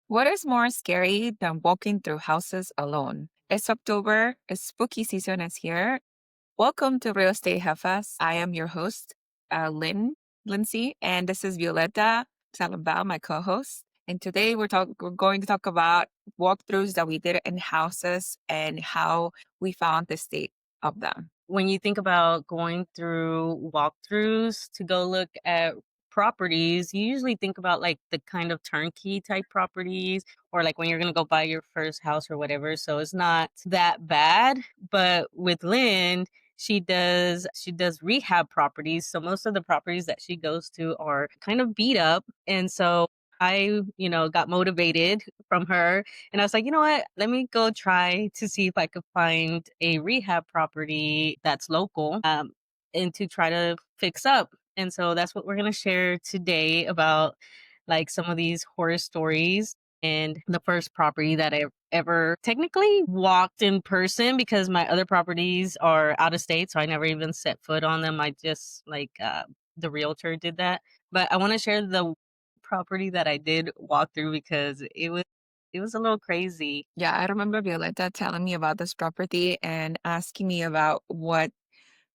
What is more scary than walking through houses alone? It's October, spooky season is here. Welcome to Real Estate Jefas. I am your host, Lindsay, and this is Violeta Salambal, my co-host. And today we're going to talk about walkthroughs that we did in houses and how we found the state of them. When you think about going through walkthroughs to go look at properties, you usually think about like the kind of turnkey type properties or like when you're going to go buy your first house or whatever. So it's not that bad, but with Lynn, she does rehab properties. So most of the properties that she goes to are kind of beat up. And so I got motivated from her and I was like, you know what? Let me go try to see if I could find a rehab property that's local and to try to fix up. And so that's what we're going to share today about like some of these horror stories. And the first property that I ever technically walked in person because my other properties are out of state. So I never even set foot on them. I just the realtor did that. But I want to share the property that I did walk through because it was a little crazy. Yeah, I remember Violeta telling me about this property and asking me about what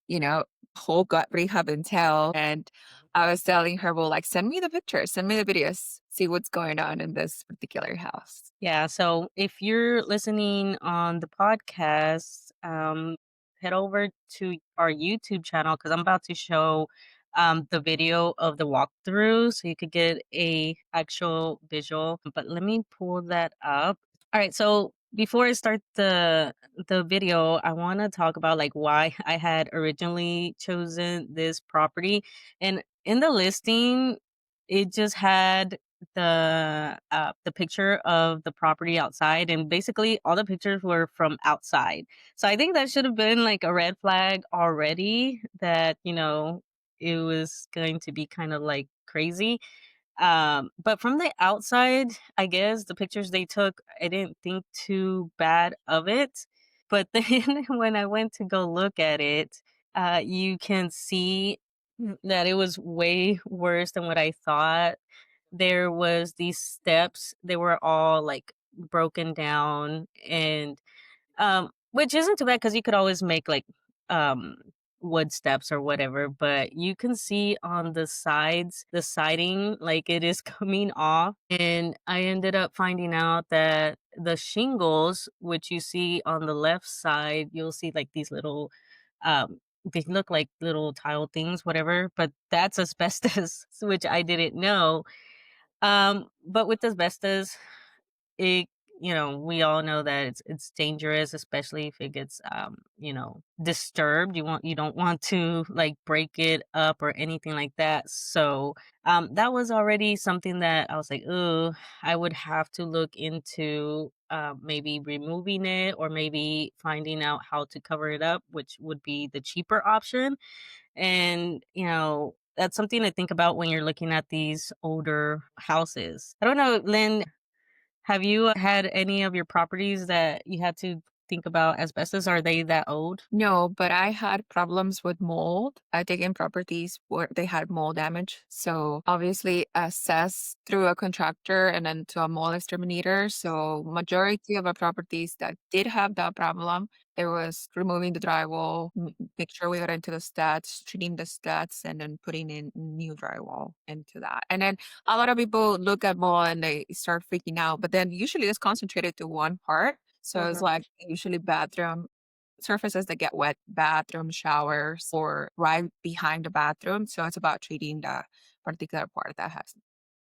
you know, whole gut rehab entail. And I was telling her, well, like, send me the pictures, send me the videos, see what's going on in this particular house. Yeah, so if you're listening on the podcast, head over to our YouTube channel because I'm about to show the video of the walkthrough so you could get a actual visual. But let me pull that up. All right, so before I start the video, I want to talk about like why I had originally chosen this property. And in the listing, it just had the picture of the property outside, and basically all the pictures were from outside. So I think that should have been like a red flag already that, it was going to be kind of like crazy. But from the outside, I guess the pictures they took, I didn't think too bad of it. But then when I went to go look at it, you can see that it was way worse than what I thought. There was these steps, they were all like broken down and which isn't too bad because you could always make like um wood steps or whatever, but you can see on the sides, the siding, like it is coming off. And I ended up finding out that the shingles, which you see on the left side, you'll see like these little they look like little tile things, whatever, but that's asbestos, which I didn't know. But with asbestos, it we all know that it's dangerous, especially if it gets disturbed. You don't want to like break it up or anything like that. So that was already something that I was like, oh, I would have to look into maybe removing it or maybe finding out how to cover it up, which would be the cheaper option. And, that's something to think about when you're looking at these older houses. I don't know, Lynn, have you had any of your properties that you had to think about asbestos? Are they that old? No, but I had problems with mold. I taken properties where they had mold damage. So obviously assess through a contractor and then to a mold exterminator. So majority of our properties that did have that problem, there was removing the drywall, make sure we got into the studs, treating the studs, and then putting in new drywall into that. And then a lot of people look at mold and they start freaking out, but then usually it's concentrated to one part. So it's Mhm. like usually bathroom surfaces that get wet, bathroom showers, or right behind the bathroom. So it's about treating the particular part that has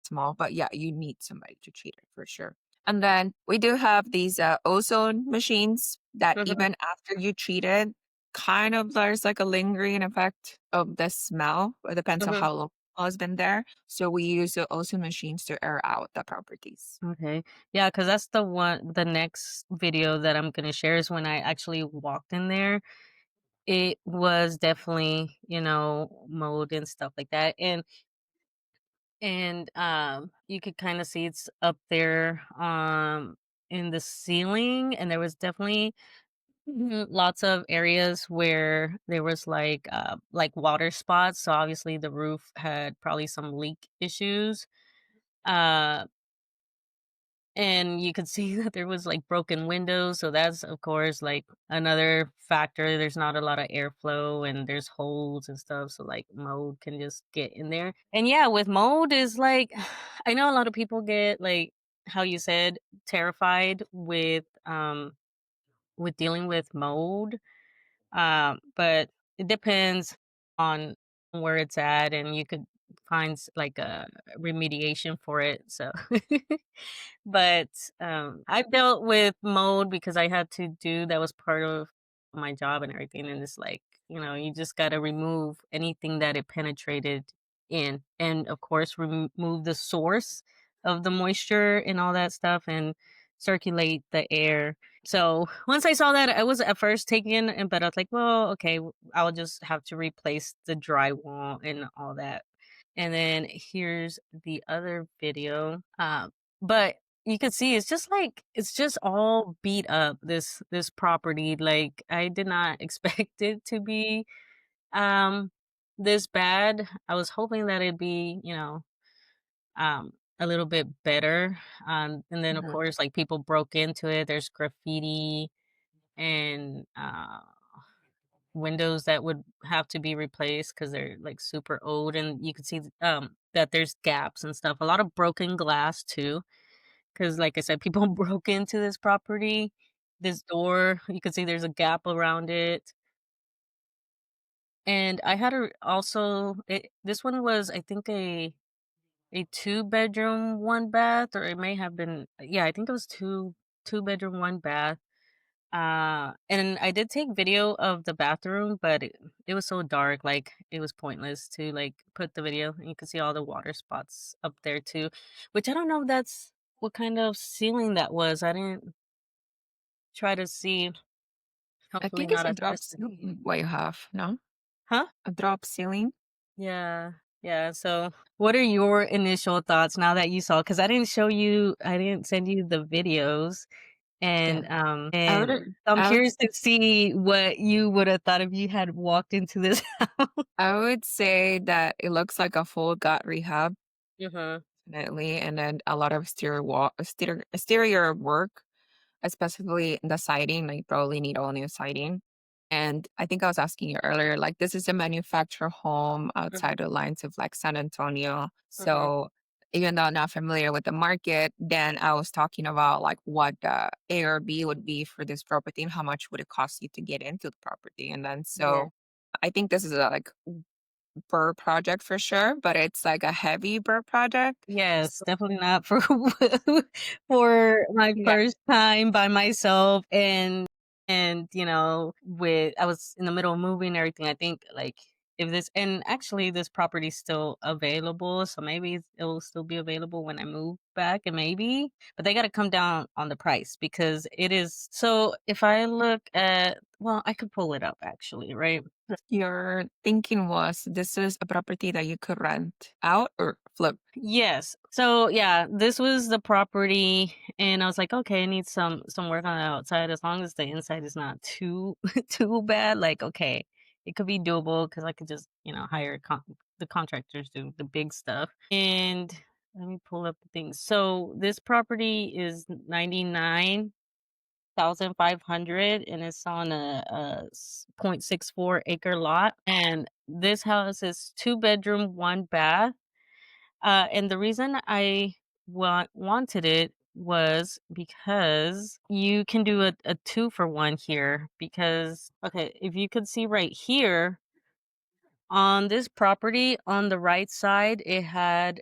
small. But yeah, you need somebody to treat it for sure. And then we do have these ozone machines that Mhm. even after you treat it, kind of there's like a lingering effect of the smell. It depends on Mhm. how long it's been there. So we use the ozone machines to air out the properties. Okay. Yeah, because that's the next video that I'm gonna share is when I actually walked in there. It was definitely, mold and stuff like that. And you could kind of see it's up there in the ceiling, and there was definitely lots of areas where there was like water spots. So obviously the roof had probably some leak issues. Uh and you could see that there was like broken windows, so that's of course like another factor. There's not a lot of airflow and there's holes and stuff, so like mold can just get in there. And yeah, with mold is like I know a lot of people get like how you said terrified with dealing with mold, but it depends on where it's at, and you could find like a remediation for it. So, but I've dealt with mold because I had to do that was part of my job and everything. And it's like, you just got to remove anything that it penetrated in, and of course, remove the source of the moisture and all that stuff, and circulate the air. So once I saw that, I was at first taken, but I was like, well, okay, I'll just have to replace the drywall and all that. And then here's the other video. But you could see it's just like it's just all beat up, this property. Like I did not expect it to be um this bad. I was hoping that it'd be, a little bit better. And then of Mhm. course like people broke into it. There's graffiti and windows that would have to be replaced because they're like super old, and you can see that there's gaps and stuff, a lot of broken glass too, because like I said, people broke into this property. This door, you can see there's a gap around it. And I had this one was, I think, a two-bedroom one bath, or it may have been, yeah, I think it was two-bedroom one bath. And I did take video of the bathroom, but it was so dark, like it was pointless to like put the video. And you can see all the water spots up there too, which I don't know if that's what kind of ceiling that was. I didn't try to see. I Hopefully think it's not a drop asbestos. ceiling what you have, no? Huh? A drop ceiling? Yeah. Yeah. So what are your initial thoughts now that you saw? Because I didn't send you the videos. Yeah. And I would I'm I would curious to see what you would have thought if you had walked into this house. I would say that it looks like a full gut rehab, Mhm, definitely, and then a lot of exterior work, especially the siding. Like, probably need all new siding. And I think I was asking you earlier, like, this is a manufactured home mhm, outside the lines of like San Antonio. mhm. So even though I'm not familiar with the market, then I was talking about like what the A or B would be for this property and how much would it cost you to get into the property. And then Yeah. so I think this is a like burr project for sure, but it's like a heavy burr project. Yes, So definitely not for for my yeah, first time by myself, and with I was in the middle of moving and everything. I think like if this and actually this property's still available, so maybe it'll still be available when I move back, and maybe, but they got to come down on the price because it is. So if I look at, well, I could pull it up actually, right? your thinking was this is a property that you could rent out or flip. Yes. So yeah, this was the property, and I was like, okay, I need some work on the outside as long as the inside is not too too bad. Like, okay, it could be doable because I could just hire the contractors do the big stuff. And let me pull up the things. So this property is 99,500, and it's on a 0.64 acre lot. And this house is two-bedroom, one bath, and the reason I wanted it was because you can do a two for one here. Because, okay, if you could see right here, on this property, on the right side, it had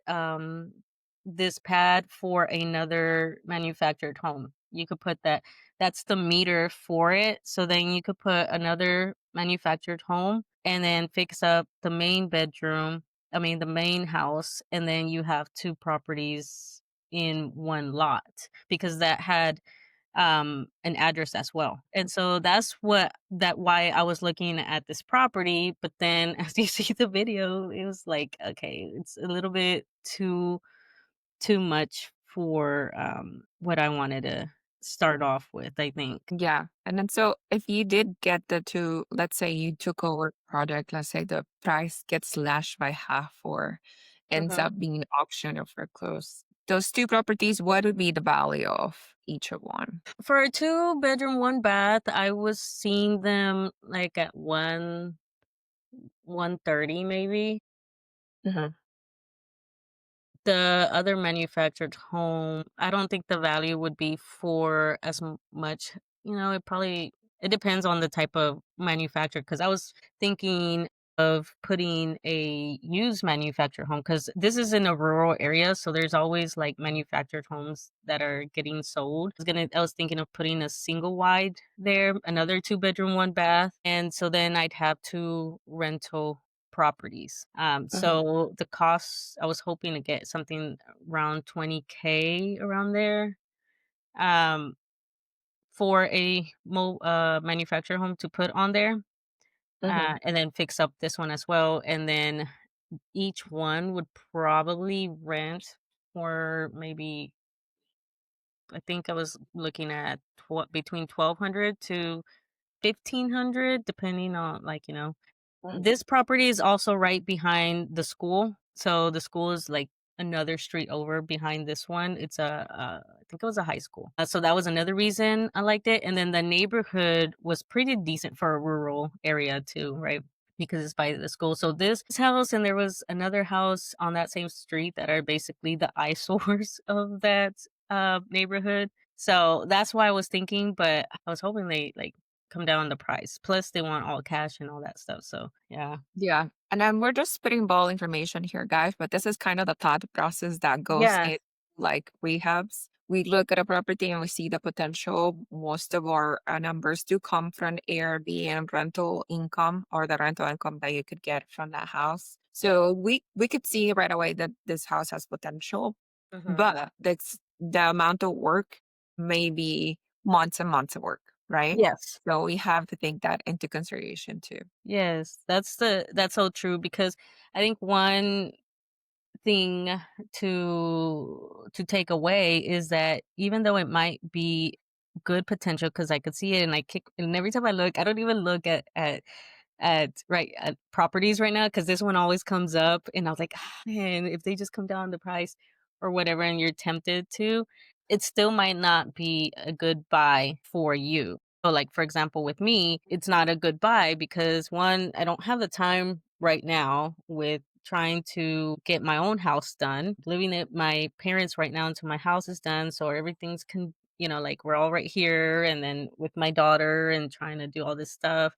this pad for another manufactured home. You could put that's the meter for it. So then you could put another manufactured home and then fix up the main bedroom, I mean, the main house. And then you have two properties in one lot because that had an address as well. And so why I was looking at this property, but then as you see the video, it was like, okay, it's a little bit too much for what I wanted to start off with, I think. Yeah. And then so if you did get the two, let's say you took over project, let's say the price gets slashed by half or ends Mhm. up being auctioned or foreclosed. those two properties, what would be the value of each of one? For a 2-bedroom, 1 bath, I was seeing them, like, at 130 maybe. Mhm, The other manufactured home, I don't think the value would be for as much. It depends on the type of manufacturer. Because I was thinking of putting a used manufactured home, because this is in a rural area, so there's always, like, manufactured homes that are getting sold. I was thinking of putting a single wide there, another 2-bedroom, 1 bath, and so then I'd have 2 rental properties. mhm, So the costs, I was hoping to get something around 20K around there, um, for a manufactured home to put on there, mhm, and then fix up this one as well. And then each one would probably rent for maybe, I think I was looking at between 1200 to 1500, depending on, like, mhm, this property is also right behind the school. So the school is, like, another street over behind this one. I think it was a high school. So that was another reason I liked it. And then the neighborhood was pretty decent for a rural area too, right? Because it's by the school. So this house, and there was another house on that same street that are basically the eyesores of that neighborhood. So that's why I was thinking, but I was hoping they, like, come down on the price. Plus, they want all cash and all that stuff. So yeah. yeah, and then we're just spitting ball information here, guys, but this is kind of the thought process that goes Yeah. in, like, rehabs. We look at a property and we see the potential. Most of our numbers do come from Airbnb rental income or the rental income that you could get from that house. So we could see right away that this house has potential, Mhm. but that's the amount of work, maybe months and months of work, right? Yes. So we have to take that into consideration too. Yes. That's so true, because I think one thing to take away is that even though it might be good potential, because I could see it, and every time I look, I don't even look at properties right now, because this one always comes up, and I was like, "Ah, man, if they just come down the price or whatever," and you're tempted to, it still might not be a good buy for you. So, like, for example, with me, it's not a good buy because, one, I don't have the time right now with trying to get my own house done, living at my parents right now until my house is done, so everything's like, we're all right here, and then with my daughter and trying to do all this stuff,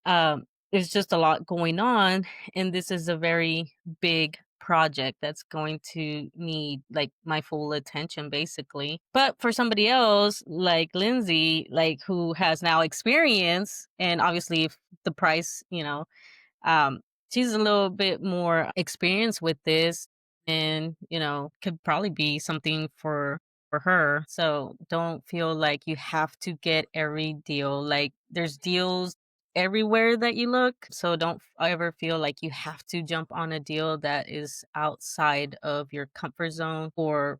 there's just a lot going on, and this is a very big project that's going to need, like, my full attention basically. But for somebody else like Lindsay, like, who has now experience, and obviously if the price, um, she's a little bit more experienced with this, and, could probably be something for her. So don't feel like you have to get every deal. Like, there's deals everywhere that you look. So don't ever feel like you have to jump on a deal that is outside of your comfort zone, or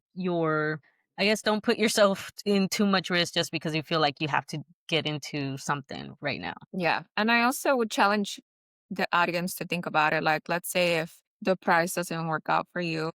I guess don't put yourself in too much risk just because you feel like you have to get into something right now. Yeah. And I also would challenge the audience to think about it. Like, let's say if the price doesn't work out for you,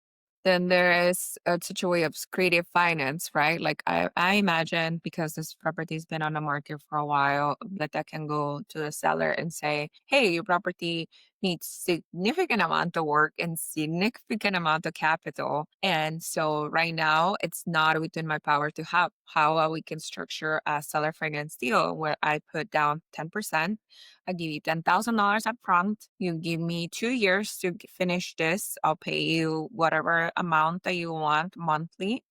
then there is such a way of creative finance, right? Like I imagine because this property's been on the market for a while, that can go to the seller and say, hey, your property needs significant amount of work and significant amount of capital. And so right now it's not within my power to have how we can structure a seller finance deal where I put down 10%. I give you $10,000 up front. You give me 2 years to finish this. I'll pay you whatever amount that you want monthly.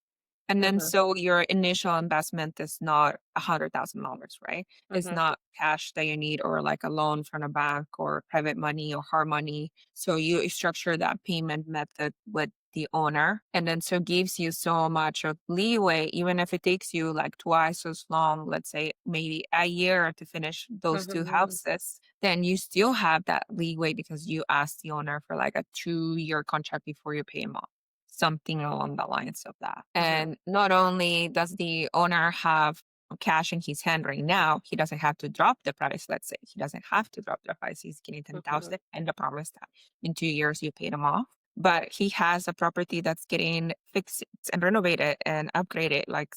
And then Mhm. so your initial investment is not $100,000, right? It's Mhm. not cash that you need or like a loan from a bank or private money or hard money. So you structure that payment method with the owner. And then so gives you so much of leeway, even if it takes you like twice as long, let's say maybe a year to finish those two Mhm. houses, then you still have that leeway because you asked the owner for like a 2-year contract before you pay him off, something along the lines of that. Mhm. And not only does the owner have cash in his hand right now, he doesn't have to drop the price. Let's say he doesn't have to drop the price. He's getting Mhm. 10,000 and the promise that in 2 years you paid him off. but he has a property that's getting fixed and renovated and upgraded, like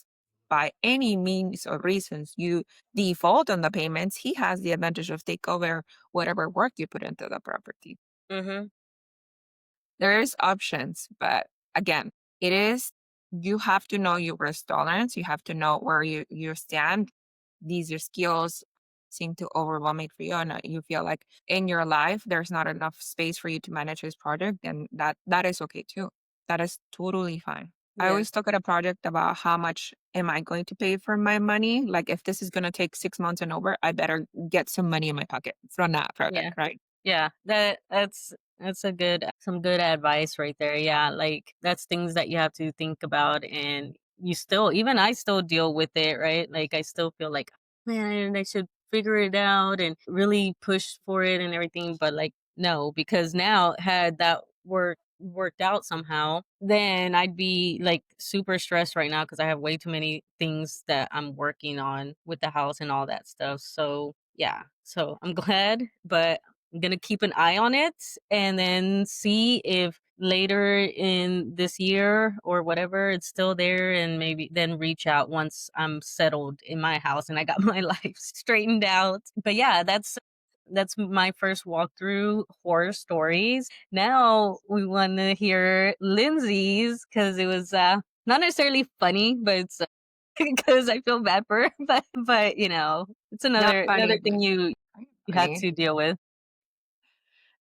by any means or reasons you default on the payments, he has the advantage of take over whatever work you put into the property. Mhm. There's options, but again, it is you have to know your risk tolerance. You have to know where you stand. These your skills seem to overwhelming for you, and you feel like in your life there's not enough space for you to manage this project, and that is okay too. That is totally fine. I Yeah. always look at a project about how much am I going to pay for my money. Like if this is going to take 6 months and over, I better get some money in my pocket from that Yeah. project, right? Yeah, that's a good some good advice right there. Yeah, like that's things that you have to think about, and you still even I still deal with it, right? Like I still feel like, man, I should figure it out and really push for it and everything, but like no, because now had that worked out somehow, then I'd be like super stressed right now because I have way too many things that I'm working on with the house and all that stuff. So yeah, so I'm glad, but I'm gonna keep an eye on it and then see if later in this year or whatever it's still there, and maybe then reach out once I'm settled in my house and I got my life straightened out. But yeah, that's my first walkthrough horror stories. Now we want to hear Lindsay's because it was not necessarily funny, but it's because I feel bad for her. But you know, it's Not another funny, thing but you had funny. to deal with.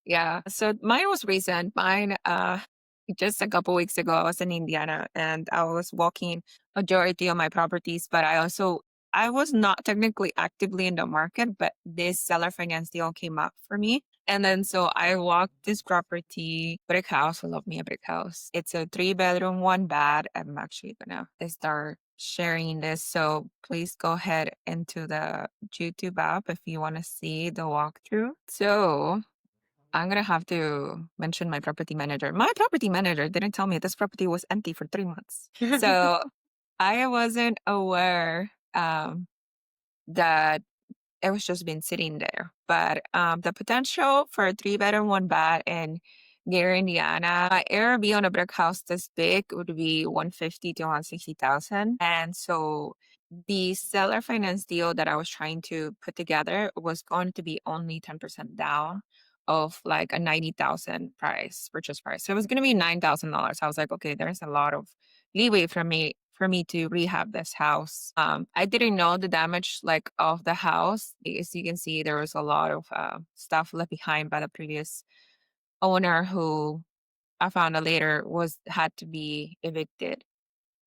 Yeah. So mine was recent. Mine, just a couple weeks ago, I was in Indiana and I was walking majority of my properties, but I was not technically actively in the market, but this seller finance deal came up for me. And then so I walked this property, brick house. I love me a brick house. It's a 3 bedroom, 1 bath. I'm actually gonna start sharing this. So please go ahead into the YouTube app if you want to see the walkthrough. So I'm gonna have to mention my property manager. My property manager didn't tell me this property was empty for 3 months. So I wasn't aware that it was just been sitting there. But the potential for a 3 bedroom, 1 bath in Gary, Indiana, my Airbnb on a brick house this big would be 150 to 160,000. And so the seller finance deal that I was trying to put together was going to be only 10% down of like a 90,000 purchase price. So it was going to be $9,000. I was like, okay, there's a lot of leeway for me to rehab this house. I didn't know the damage like of the house. As you can see, there was a lot of stuff left behind by the previous owner who I found out later was had to be evicted.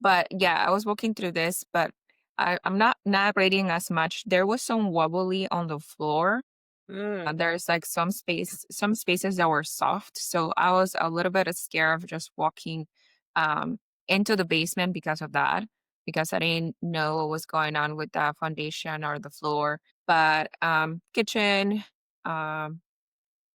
But yeah, I was walking through this, but I'm not narrating as much. There was some wobbly on the floor. Mm, There's like some spaces that were soft. So I was a little bit scared of just walking um, into the basement because of that, because I didn't know what was going on with the foundation or the floor. But kitchen, um,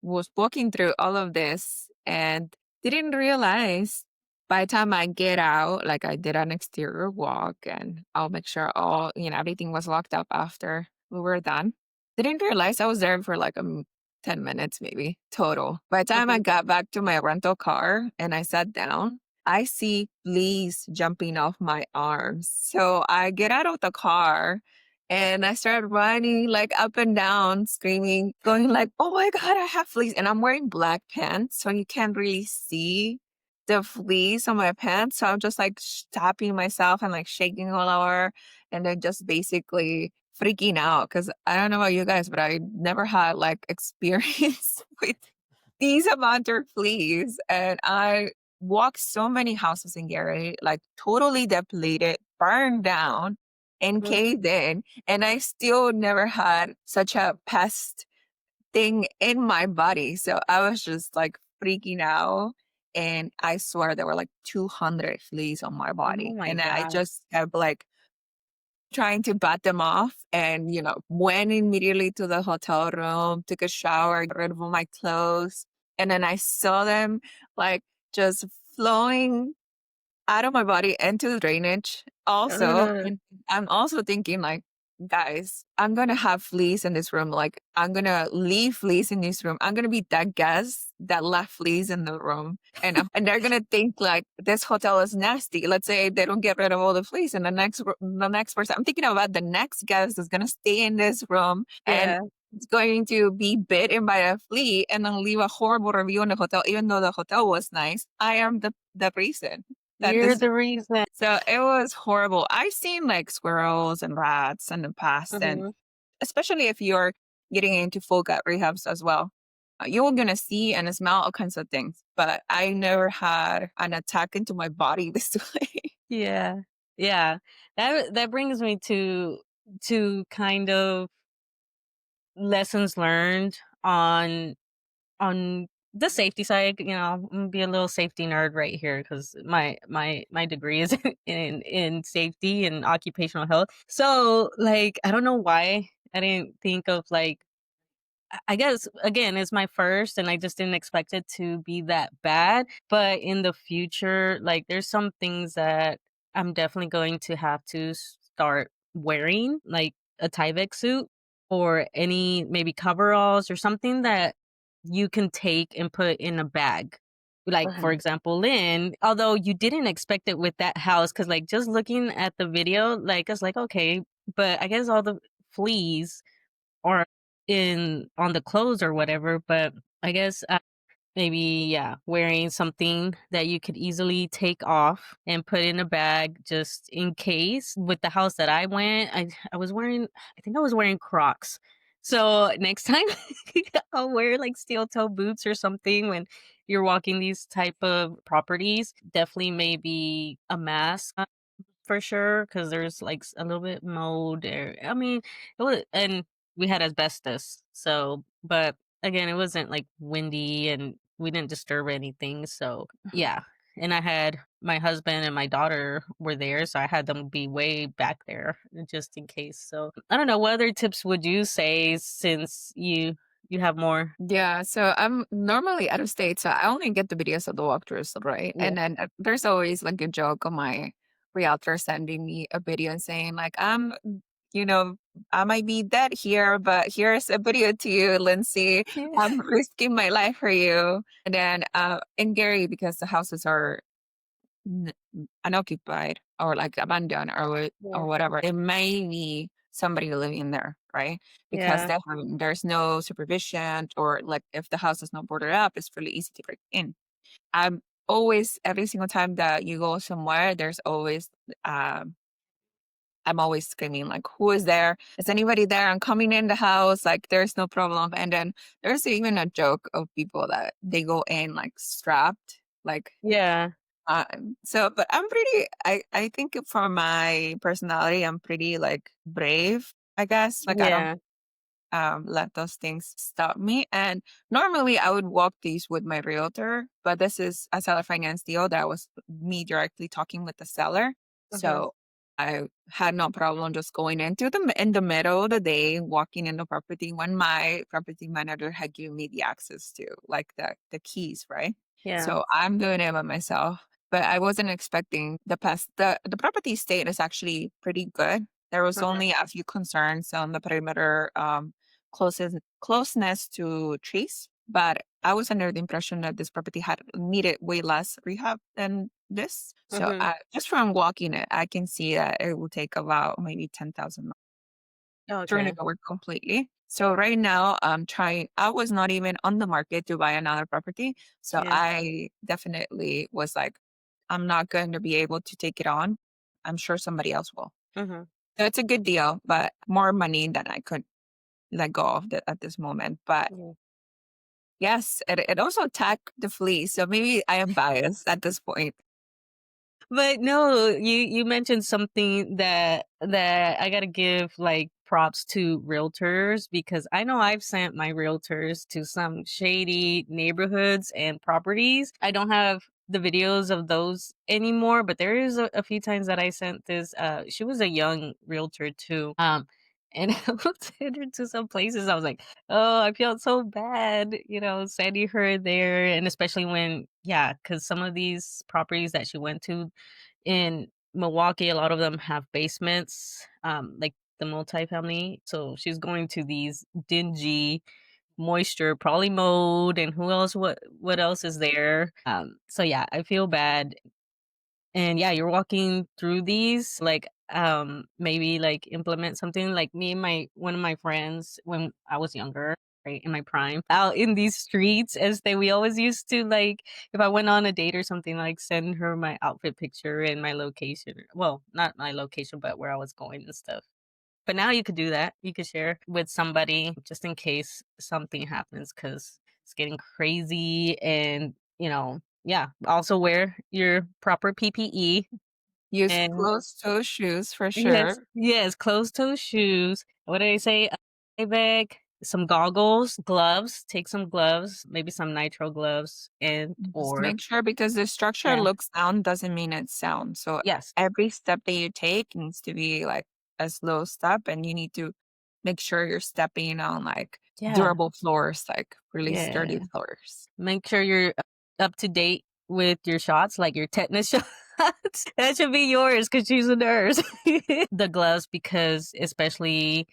was walking through all of this and didn't realize by the time I get out, like I did an exterior walk and I'll make sure everything was locked up after we were done. Didn't realize I was there for like 10 minutes maybe total. By the time I mhm. got back to my rental car and I sat down, I see fleas jumping off my arms. So I get out of the car and I started running like up and down, screaming, going like, "Oh my God, I have fleas." And I'm wearing black pants, so you can't really see the fleas on my pants. So I'm just like tapping myself and like shaking all over and then just basically freaking out. Cause I don't know about you guys, but I never had like experience with these amount of fleas. And I walked so many houses in Gary, like totally depleted, burned down, and Mm. caved in. And I still never had such a pest thing in my body. So I was just like freaking out. And I swear there were like 200 fleas on my Oh body. my And I god. just kept like trying to bat them off and, went immediately to the hotel room, took a shower, got rid of all my clothes. And then I saw them like just flowing out of my body into the drainage also. Ugh. And I'm also thinking like, guys, I'm gonna have fleas in this room. Like, I'm gonna leave fleas in this room. I'm gonna be that guest that left fleas in the room. And they're gonna think like this hotel is nasty. Let's say they don't get rid of all the fleas, and the next person, I'm thinking about the next guest is gonna stay in this room and Yeah. it's going to be bitten by a flea and then leave a horrible review on the hotel, even though the hotel was nice. I am the reason that You're this the reason. so it was horrible. I've seen like squirrels and rats in the past, and Mhm. especially if you're getting into full gut rehabs as well, you're gonna see and smell all kinds of things. But I never had an attack into my body this way. Yeah. Yeah. That brings me to kind of lessons learned on the safety side. I'm gonna be a little safety nerd right here because my degree is in safety and occupational health. So like I don't know why I didn't think of like I guess again it's my first and I just didn't expect it to be that bad. But in the future, like there's some things that I'm definitely going to have to start wearing, like a Tyvek suit or any maybe coveralls or something that you can take and put in a bag. Like for Mhm. example, Lynn, although you didn't expect it with that house, because like just looking at the video, like it's like okay, but I guess all the fleas or in on the clothes or whatever, but I guess, maybe, yeah, wearing something that you could easily take off and put in a bag just in case. With the house that I went, I was wearing I think I was wearing Crocs. So, next time, I'll wear, like, steel toe boots or something when you're walking these type of properties. Definitely maybe a mask for sure, because there's, like, a little bit mold or I mean, it was and we had asbestos, so but, again, it wasn't, like, windy and we didn't disturb anything, so yeah, and I had my husband and my daughter were there, so I had them be way back there just in case, so I don't know, what other tips would you say since you have more. Yeah, so I'm normally out of state, so I only get the videos of the walkthroughs, right? Yeah. And then there's always like a joke on my realtor sending me a video and saying like, you know, I might be dead here, but here's a video to you, Lindsay. Yeah. I'm risking my life for you. And then in Gary, because the houses are unoccupied or like abandoned Yeah. or whatever, it may be somebody living there, right? Because Yeah. there's no supervision, or like if the house is not boarded up, it's really easy to break in. I'm always every single time that you go somewhere, there's always um I'm always screaming like, "Who is there? Is anybody there? I'm coming in the house. Like, there's no problem." And then there's even a joke of people that they go in like strapped, like Yeah. but I think for my personality, I'm pretty like brave, I guess. Like I don't Yeah. let those things stop me. And normally I would walk these with my realtor, but this is a seller finance deal that was me directly talking with the seller. Mhm. So I had no problem just going into in the middle of the day, walking in the property when my property manager had given me the access to like the keys, right? Yeah. So I'm doing it by myself. But I wasn't expecting the property state is actually pretty good. There was Mhm. only a few concerns on the perimeter closeness to trees. But I was under the impression that this property had needed way less rehab than this. So Mhm. just from walking it, I can see that it will take about maybe 10,000 turn it Okay. over completely. So right now, I'm trying. I was not even on the market to buy another property. So Yeah. I definitely was like, I'm not going to be able to take it on. I'm sure somebody else will. Mhm. So it's a good deal, but more money than I could let go of at this moment. But Yeah. yes, it also attacked the flea. So maybe I am biased at this point. But no, you mentioned something that I gotta give like props to realtors because I know I've sent my realtors to some shady neighborhoods and properties. I don't have the videos of those anymore, but there is a few times that I sent this. She was a young realtor too. And I looked at her to some places. I was like, oh, I felt so bad, sending her there. And especially when, yeah, because some of these properties that she went to in Milwaukee, a lot of them have basements. Like the multifamily. So she's going to these dingy moisture, probably mold, and who else what else is there? So yeah, I feel bad. And yeah, you're walking through these like maybe like implement something like me and my one of my friends when I was younger, right, in my prime, out in these streets as they we always used to like if I went on a date or something, like send her my outfit picture and my location. Well, not my location, but where I was going and stuff. But now you could do that. You could share with somebody just in case something happens because it's getting crazy and, yeah. Also wear your proper PPE Use and closed-toe shoes for yes, sure. yes, closed toe shoes. What did I say? A bag, some goggles, gloves. Take some gloves, maybe some nitro gloves, and Just or make sure because the structure yeah, looks sound doesn't mean it's sound. So yes, every step that you take needs to be like a slow step and you need to make sure you're stepping on like yeah, durable floors, like really yeah. sturdy floors. Make sure you're up to date with your shots, like your tetanus shots. That should be yours because she's a nurse. The gloves, because especially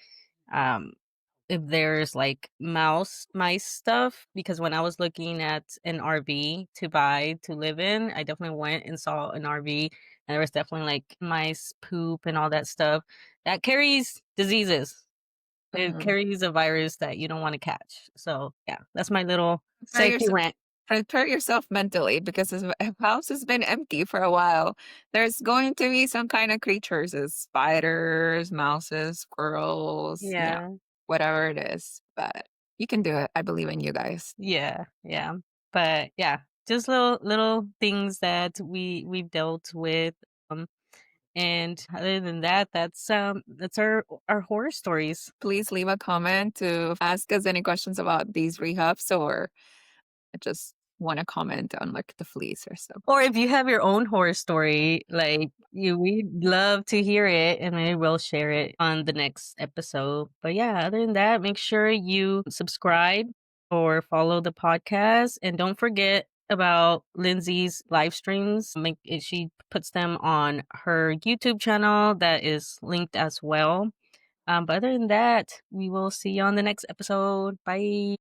um, if there's like mice stuff. Because when I was looking at an RV to buy to live in, I definitely went and saw an RV, and there was definitely like mice poop and all that stuff that carries diseases. It Mhm. carries a virus that you don't want to catch. So yeah, that's my little Prepare safety yourself, rant. prepare yourself mentally because if a house has been empty for a while, there's going to be some kind of creatures, as spiders, mouses, squirrels, Yeah. whatever it is. But you can do it. I believe in you guys. Yeah, yeah. But yeah, just little things that we've dealt with. Um and other than that, that's our horror stories. Please leave a comment to ask us any questions about these rehabs or just want to comment on like the fleas or so. Or if you have your own horror story, like we'd love to hear it and maybe we'll share it on the next episode. But yeah, other than that, make sure you subscribe or follow the podcast. And don't forget about Lindsay's live streams. She puts them on her YouTube channel that is linked as well. But other than that, we will see you on the next episode. Bye.